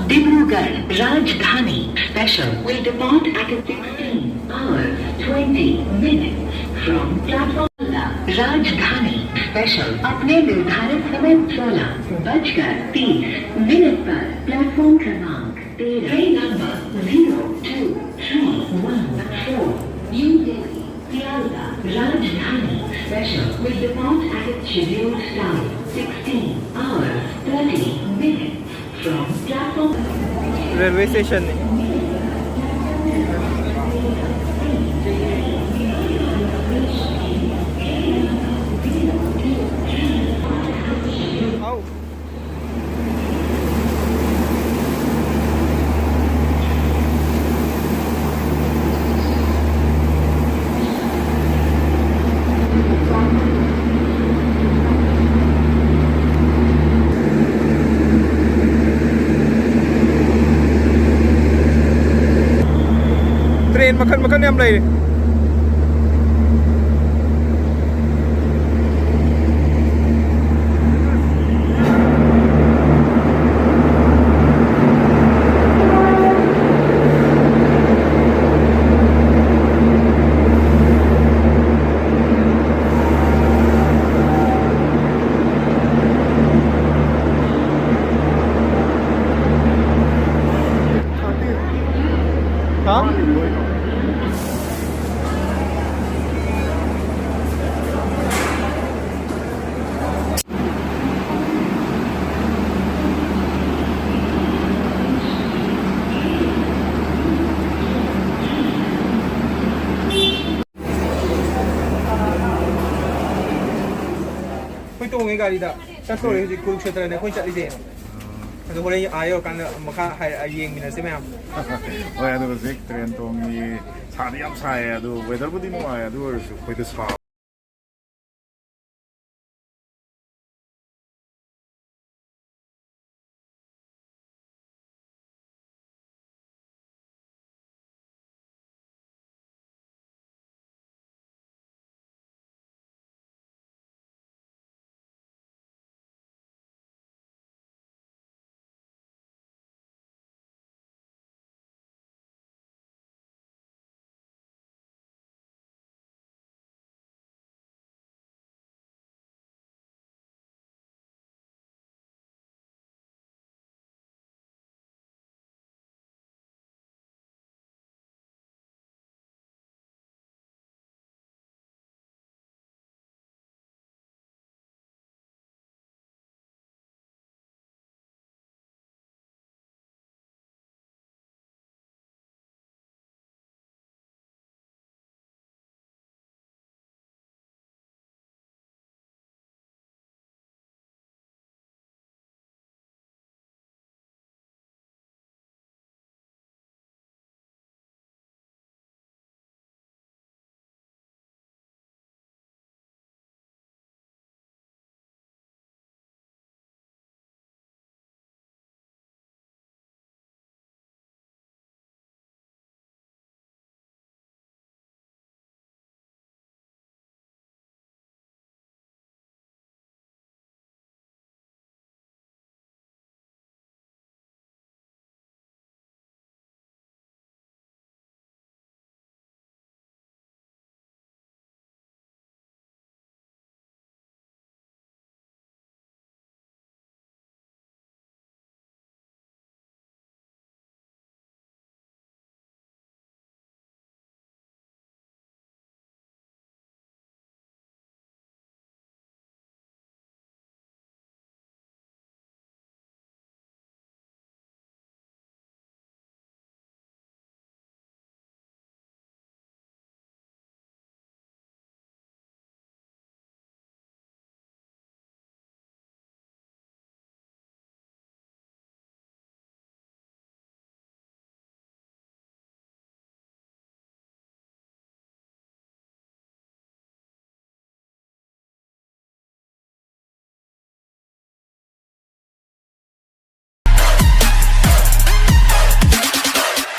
Dibrugarh Rajdhani Special will depart at 16 hours 20 minutes from platform राजधानी स्पेशल अपने निर्धारित समय 16:30 पर प्लेटफॉर्म क्रमांक 13 ट्रेन नंबर 023114 न्यू दिल्ली सियालदह राजधानी special will depart at its scheduled time 16 hours 30 minutes from platform railway station नहीं आओ train makan-makan yang lain. Hả? Kung tungi ka dito, sa sorry, kung siya talaga, kung siya din. Kasi wala yung ayaw, kan makahayang minasi ma'am. 我也都是这个人东西差的也差呀，都外头不的弄呀，都是回头差。